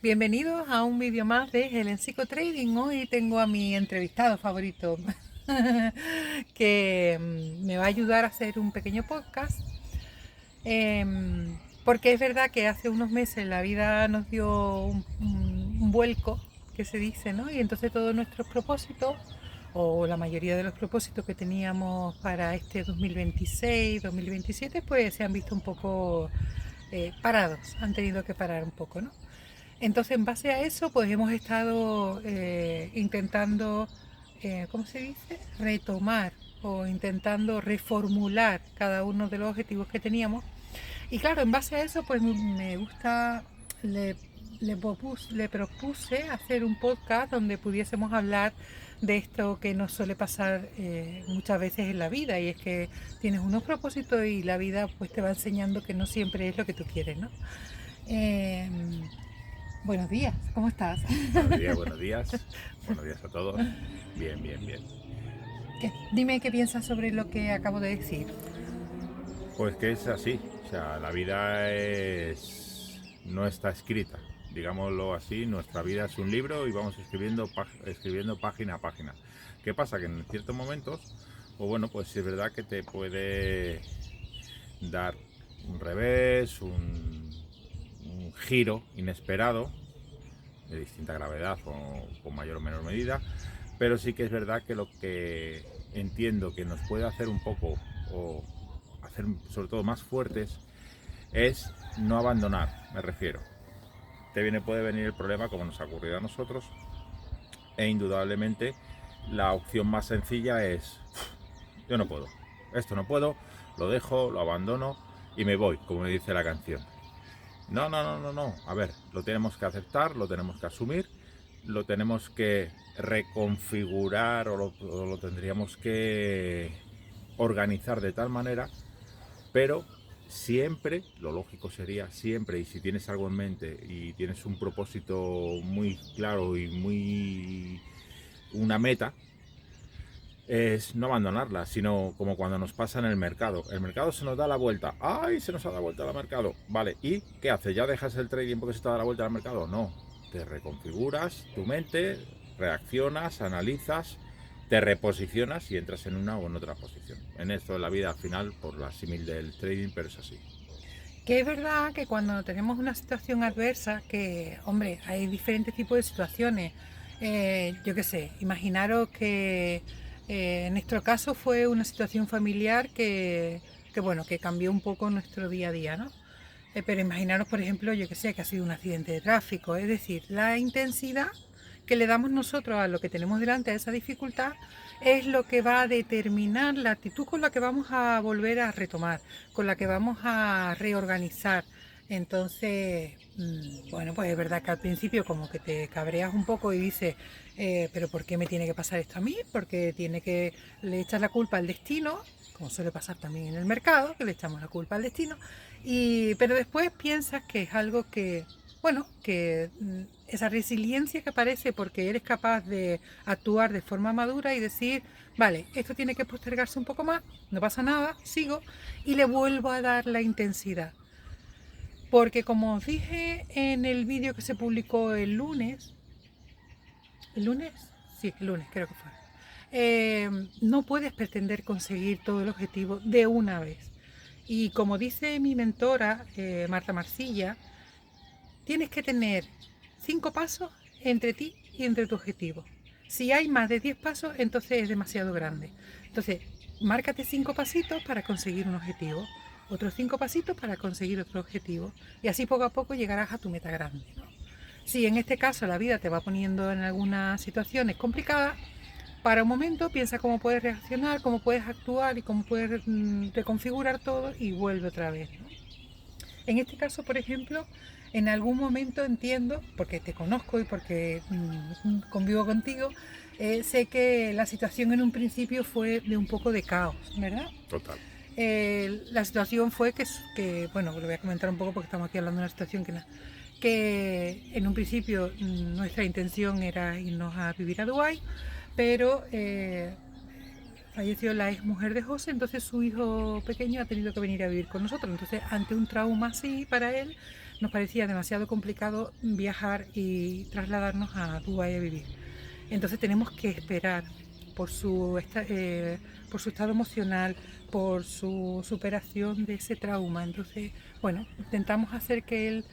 Bienvenidos a un vídeo más de Helen Psicotrading. Hoy tengo a mi entrevistado favorito que me va a ayudar a hacer un pequeño podcast. Porque es verdad que hace unos meses la vida nos dio un vuelco, que se dice, ¿no? Y entonces todos nuestros propósitos, o la mayoría de los propósitos que teníamos para este 2026-2027, pues se han visto un poco parados, han tenido que parar un poco, ¿no? Entonces, en base a eso, pues hemos estado intentando, ¿cómo se dice? Retomar o intentando reformular cada uno de los objetivos que teníamos. Y claro, en base a eso, pues me gusta, le, le propuse hacer un podcast donde pudiésemos hablar de esto que nos suele pasar muchas veces en la vida, y es que tienes unos propósitos y la vida pues te va enseñando que no siempre es lo que tú quieres, ¿no? Eh, Buenos días, ¿cómo estás? Buenos días, buenos días. Buenos días a todos. Bien, bien, bien. Dime qué piensas sobre lo que acabo de decir. Pues que es así. O sea, la vida no está escrita. Digámoslo así, nuestra vida es un libro y vamos escribiendo página a página. ¿Qué pasa? Que en ciertos momentos, pues bueno, pues sí es verdad que te puede dar un revés, un giro inesperado, de distinta gravedad o con mayor o menor medida, pero sí que es verdad que lo que entiendo que nos puede hacer un poco, o hacer sobre todo más fuertes, es no abandonar, me refiero. Puede venir el problema como nos ha ocurrido a nosotros, e indudablemente la opción más sencilla es: yo no puedo, esto no puedo, lo dejo, lo abandono y me voy, como dice la canción. No, no, no, no, no. A ver, lo tenemos que aceptar, lo tenemos que asumir, lo tenemos que reconfigurar o lo tendríamos que organizar de tal manera, pero siempre, lo lógico sería siempre, y si tienes algo en mente y tienes un propósito muy claro y una meta, es no abandonarla, sino como cuando nos pasa en el mercado. El mercado se nos da la vuelta. ¡Ay, se nos ha dado la vuelta al mercado! Vale, ¿y qué haces? ¿Ya dejas el trading porque se te da la vuelta al mercado? No, te reconfiguras tu mente, reaccionas, analizas, te reposicionas y entras en una o en otra posición. En esto de la vida, al final, por la símil del trading, pero es así. Que es verdad que cuando tenemos una situación adversa, que, hombre, hay diferentes tipos de situaciones. Yo qué sé, imaginaros que en nuestro caso fue una situación familiar bueno, que cambió un poco nuestro día a día, ¿no? Pero imaginaros, por ejemplo, yo que sé, que ha sido un accidente de tráfico. Es decir, la intensidad que le damos nosotros a lo que tenemos delante, a esa dificultad, es lo que va a determinar la actitud con la que vamos a volver a retomar, con la que vamos a reorganizar. Entonces, bueno, pues es verdad que al principio como que te cabreas un poco y dices, pero ¿por qué me tiene que pasar esto a mí? Porque le echas la culpa al destino, como suele pasar también en el mercado, que le echamos la culpa al destino, pero después piensas que es algo que, bueno, que esa resiliencia que aparece porque eres capaz de actuar de forma madura y decir, vale, esto tiene que postergarse un poco más, no pasa nada, sigo y le vuelvo a dar la intensidad. Porque como os dije en el vídeo que se publicó ¿el lunes? Sí, el lunes creo que fue. No puedes pretender conseguir todo el objetivo de una vez. Y como dice mi mentora, Marta Marcilla, tienes que tener 5 pasos entre ti y entre tu objetivo. Si hay más de 10 pasos, entonces es demasiado grande. Entonces, márcate 5 pasitos para conseguir un objetivo, otros 5 pasitos para conseguir otro objetivo, y así poco a poco llegarás a tu meta grande, ¿no? Si en este caso la vida te va poniendo en algunas situaciones complicadas, para un momento piensa cómo puedes reaccionar, cómo puedes actuar y cómo puedes reconfigurar todo y vuelve otra vez, ¿no? En este caso, por ejemplo, en algún momento entiendo, porque te conozco y porque convivo contigo, sé que la situación en un principio fue de un poco de caos, ¿verdad? Total. La situación fue bueno, lo voy a comentar un poco porque estamos aquí hablando de una situación que en un principio nuestra intención era irnos a vivir a Dubái, pero falleció la ex mujer de José, entonces su hijo pequeño ha tenido que venir a vivir con nosotros. Entonces, ante un trauma así para él, nos parecía demasiado complicado viajar y trasladarnos a Dubái a vivir. Entonces tenemos que esperar por su estado emocional, por su superación de ese trauma. Entonces, bueno, intentamos hacer que él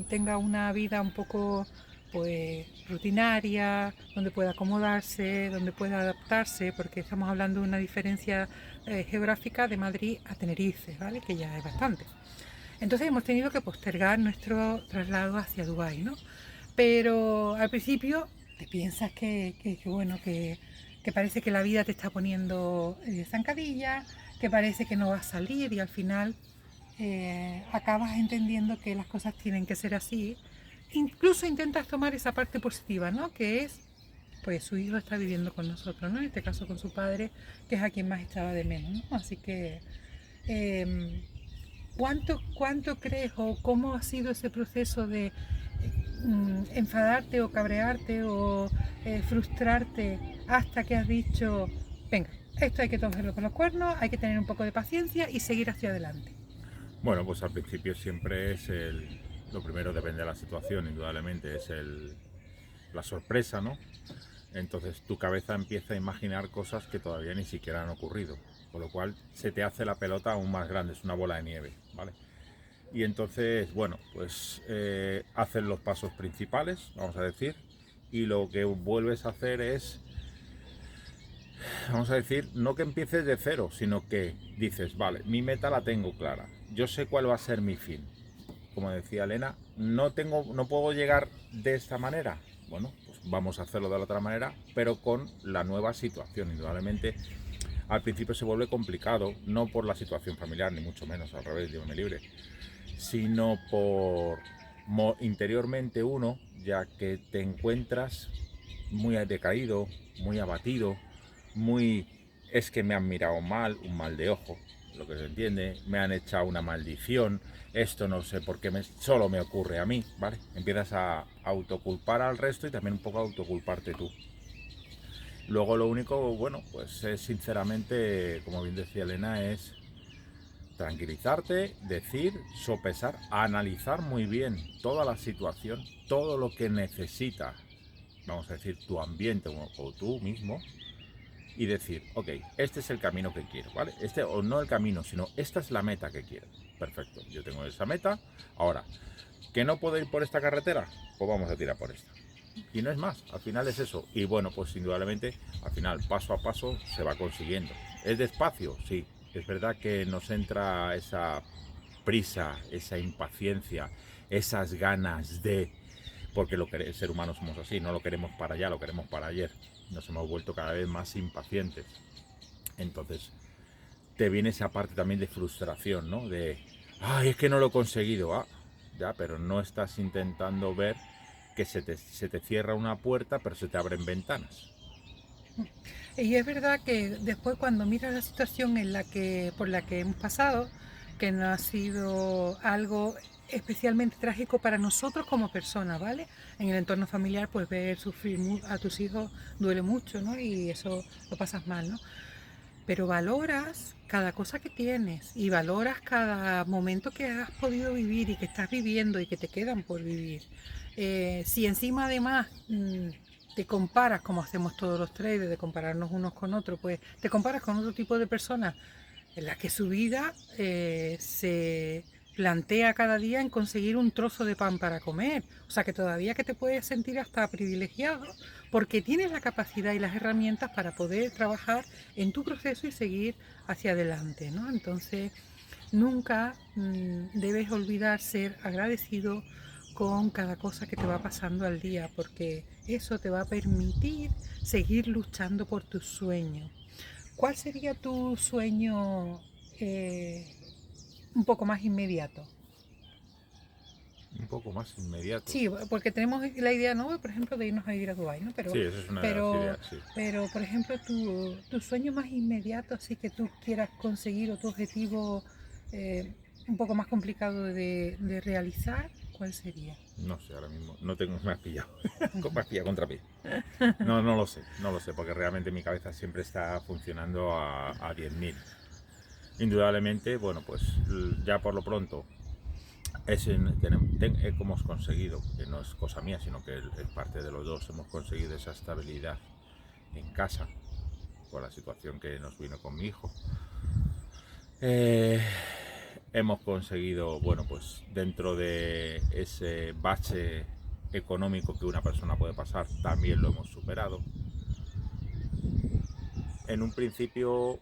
tenga una vida un poco pues rutinaria, donde pueda acomodarse, donde pueda adaptarse, porque estamos hablando de una diferencia geográfica de Madrid a Tenerife, ¿vale? Que ya es bastante. Entonces hemos tenido que postergar nuestro traslado hacia Dubái, ¿no? Pero al principio te piensas que parece que la vida te está poniendo zancadilla, que parece que no va a salir y al final acabas entendiendo que las cosas tienen que ser así. Incluso intentas tomar esa parte positiva, ¿no? Que es, pues su hijo está viviendo con nosotros, ¿no? En este caso con su padre, que es a quien más estaba de menos, ¿no? Así que, ¿cuánto crees o cómo ha sido ese proceso de enfadarte o cabrearte o frustrarte hasta que has dicho, venga, esto hay que tomarlo con los cuernos, hay que tener un poco de paciencia y seguir hacia adelante? Bueno, pues al principio siempre es lo primero depende de la situación, indudablemente, es la sorpresa, ¿no? Entonces tu cabeza empieza a imaginar cosas que todavía ni siquiera han ocurrido, con lo cual se te hace la pelota aún más grande, es una bola de nieve, ¿vale? Y entonces, bueno, pues haces los pasos principales, vamos a decir, y lo que vuelves a hacer es, vamos a decir, no que empieces de cero, sino que dices, vale, mi meta la tengo clara, yo sé cuál va a ser mi fin. Como decía Elena, no puedo llegar de esta manera. Bueno, pues vamos a hacerlo de la otra manera, pero con la nueva situación. Indudablemente, al principio se vuelve complicado, no por la situación familiar, ni mucho menos, al revés, Dios me libre, sino por interiormente uno, ya que te encuentras muy decaído, muy abatido, es que me han mirado mal, un mal de ojo, lo que se entiende, me han echado una maldición, esto no sé por qué solo me ocurre a mí, ¿vale? Empiezas a autoculpar al resto y también un poco a autoculparte tú. Luego lo único, bueno, pues es sinceramente, como bien decía Elena, es tranquilizarte, decir, sopesar, analizar muy bien toda la situación, todo lo que necesita, vamos a decir, tu ambiente o tú mismo, y decir, ok, este es el camino que quiero, ¿vale? O no el camino, sino esta es la meta que quiero. Perfecto, yo tengo esa meta. Ahora, ¿que no puedo ir por esta carretera? Pues vamos a tirar por esta. Y no es más, al final es eso. Y bueno, pues indudablemente, al final, paso a paso, se va consiguiendo. ¿Es despacio? Sí. Es verdad que nos entra esa prisa, esa impaciencia, esas ganas de... Porque el ser humano somos así, no lo queremos para allá, lo queremos para ayer. Nos hemos vuelto cada vez más impacientes. Entonces, te viene esa parte también de frustración, ¿no? De, ay, es que no lo he conseguido. Ah, ya, pero no estás intentando ver que se te cierra una puerta, pero se te abren ventanas. Y es verdad que después cuando miras la situación por la que hemos pasado, que no ha sido algo especialmente trágico para nosotros como personas, ¿vale? En el entorno familiar, pues ver sufrir a tus hijos duele mucho, ¿no? Y eso lo pasas mal, ¿no? Pero valoras cada cosa que tienes y valoras cada momento que has podido vivir y que estás viviendo y que te quedan por vivir. Si encima además te comparas, como hacemos todos los traders, de compararnos unos con otros, pues te comparas con otro tipo de personas en las que su vida se plantea cada día en conseguir un trozo de pan para comer. O sea que todavía que te puedes sentir hasta privilegiado porque tienes la capacidad y las herramientas para poder trabajar en tu proceso y seguir hacia adelante, ¿no? Entonces, nunca debes olvidar ser agradecido con cada cosa que te va pasando al día, porque eso te va a permitir seguir luchando por tus sueños. ¿Cuál sería tu sueño un poco más inmediato? Un poco más inmediato. Sí, porque tenemos la idea, ¿no? Por ejemplo, de irnos a vivir a Dubái, ¿no? Sí, esa es una de las Pero, ideas, sí. pero por ejemplo, tu sueño más inmediato, así que tú quieras conseguir, o tu objetivo un poco más complicado de realizar, ¿cuál sería? No sé, ahora mismo no tengo, me has pillado. Me has pillado contra pie. No, no lo sé, porque realmente mi cabeza siempre está funcionando a 10.000. Indudablemente, bueno, pues ya por lo pronto hemos conseguido, que no es cosa mía, sino que es parte de los dos, hemos conseguido esa estabilidad en casa, por la situación que nos vino con mi hijo. Hemos conseguido, bueno, pues dentro de ese bache económico que una persona puede pasar, también lo hemos superado. En un principio,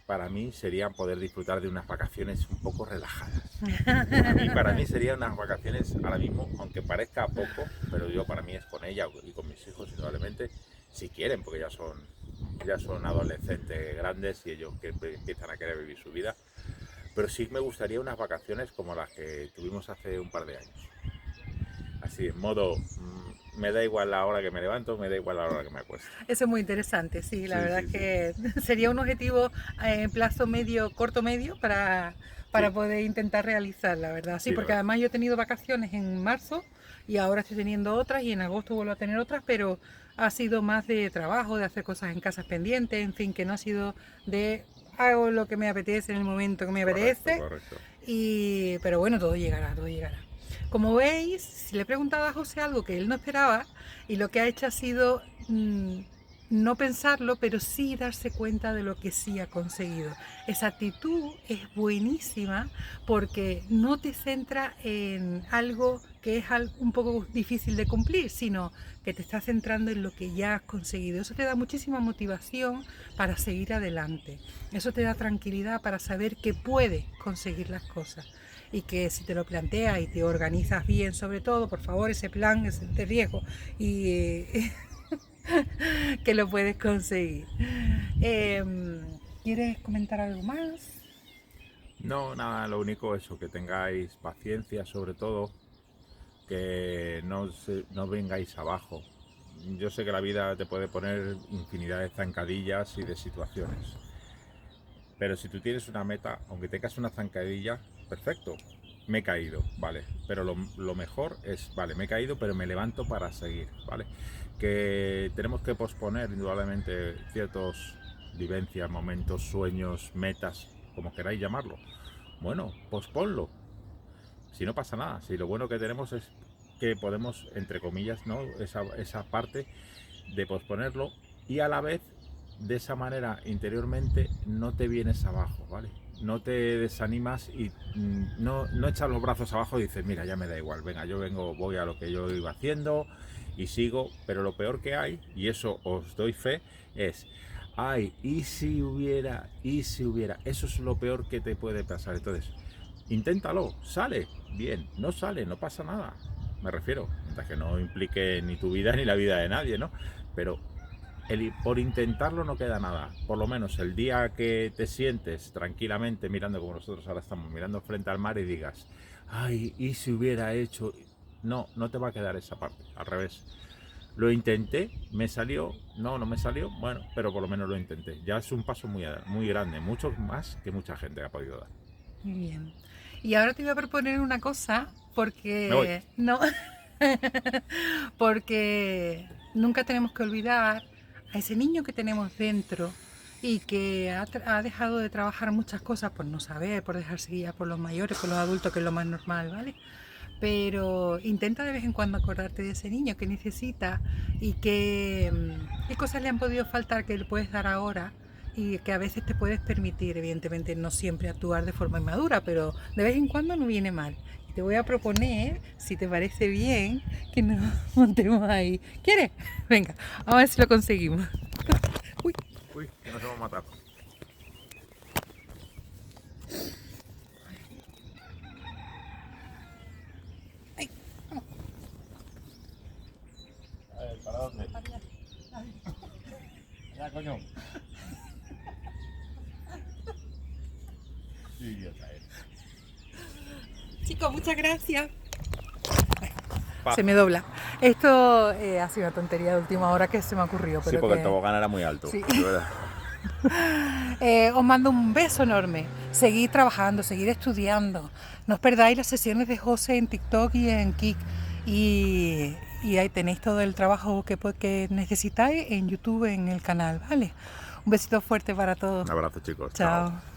para mí sería poder disfrutar de unas vacaciones un poco relajadas. Para mí serían unas vacaciones ahora mismo, aunque parezca poco, pero para mí es con ella y con mis hijos, indudablemente, si quieren, porque ya son adolescentes grandes y ellos que empiezan a querer vivir su vida. Pero sí me gustaría unas vacaciones como las que tuvimos hace un par de años. Así, en modo, me da igual la hora que me levanto, me da igual la hora que me acuesto. Eso es muy interesante, sí, la verdad Sí. que sería un objetivo en plazo medio, corto medio para Sí. poder intentar realizar, la verdad. Sí, Sí, la porque verdad. además yo he tenido vacaciones en marzo y ahora estoy teniendo otras y en agosto vuelvo a tener otras, pero ha sido más de trabajo, de hacer cosas en casas pendientes, en fin, que no ha sido de hago lo que me apetece en el momento que me apetece. Correcto. Pero bueno, todo llegará, todo llegará. Como veis, si le he preguntado a José algo que él no esperaba y lo que ha hecho ha sido no pensarlo, pero sí darse cuenta de lo que sí ha conseguido. Esa actitud es buenísima porque no te centra en algo que es un poco difícil de cumplir, sino que te estás centrando en lo que ya has conseguido. Eso te da muchísima motivación para seguir adelante. Eso te da tranquilidad para saber que puedes conseguir las cosas y que si te lo planteas y te organizas bien, sobre todo, por favor, ese plan es de riesgo y que lo puedes conseguir. ¿Quieres comentar algo más? No, nada, lo único eso, que tengáis paciencia sobre todo, que no vengáis abajo. Yo sé que la vida te puede poner infinidad de zancadillas y de situaciones, pero si tú tienes una meta, aunque tengas una zancadilla, perfecto, me he caído, vale, pero lo mejor es, vale, me he caído, pero me levanto para seguir, vale. Que tenemos que posponer indudablemente ciertos vivencias, momentos, sueños, metas, como queráis llamarlo. Bueno, posponlo. Si no pasa nada, si lo bueno que tenemos es que podemos, entre comillas, ¿no? esa parte de posponerlo y a la vez, de esa manera, interiormente, no te vienes abajo, ¿vale? No te desanimas y no echas los brazos abajo y dices, mira, ya me da igual, venga, voy a lo que yo iba haciendo y sigo, pero lo peor que hay, y eso os doy fe, es, ay, y si hubiera, eso es lo peor que te puede pasar. Entonces, inténtalo, sale, bien, no sale, no pasa nada, me refiero, mientras que no implique ni tu vida ni la vida de nadie, ¿no? Pero por intentarlo no queda nada. Por lo menos el día que te sientes tranquilamente mirando, como nosotros ahora estamos mirando frente al mar, y digas, ay, y si hubiera hecho, no te va a quedar esa parte, al revés. Lo intenté, me salió, no me salió, bueno, pero por lo menos lo intenté. Ya es un paso muy grande, mucho más que mucha gente ha podido dar. Muy bien. Y ahora te voy a proponer una cosa, Me voy. porque no, porque nunca tenemos que olvidar a ese niño que tenemos dentro y que ha dejado de trabajar muchas cosas por no saber, por dejarse guiar por los mayores, por los adultos, que es lo más normal, ¿vale? Pero intenta de vez en cuando acordarte de ese niño que necesita y qué cosas le han podido faltar que le puedes dar ahora y que a veces te puedes permitir, evidentemente no siempre actuar de forma inmadura, pero de vez en cuando no viene mal. Y te voy a proponer, si te parece bien, que nos montemos ahí. ¿Quieres? Venga, vamos a ver si lo conseguimos. Uy, que nos hemos matado. A ver, ¿para dónde? Ya, coño. Qué idiota eres. Chicos, muchas gracias. Se me dobla. Esto ha sido una tontería de última hora que se me ocurrió. Pero Sí, porque que... el tobogán era muy alto. Sí. De verdad. Os mando un beso enorme. Seguid trabajando, seguid estudiando. No os perdáis las sesiones de José en TikTok y en Kik. Y ahí tenéis todo el trabajo que necesitáis en YouTube, en el canal, ¿vale? Un besito fuerte para todos. Un abrazo, chicos. Chao.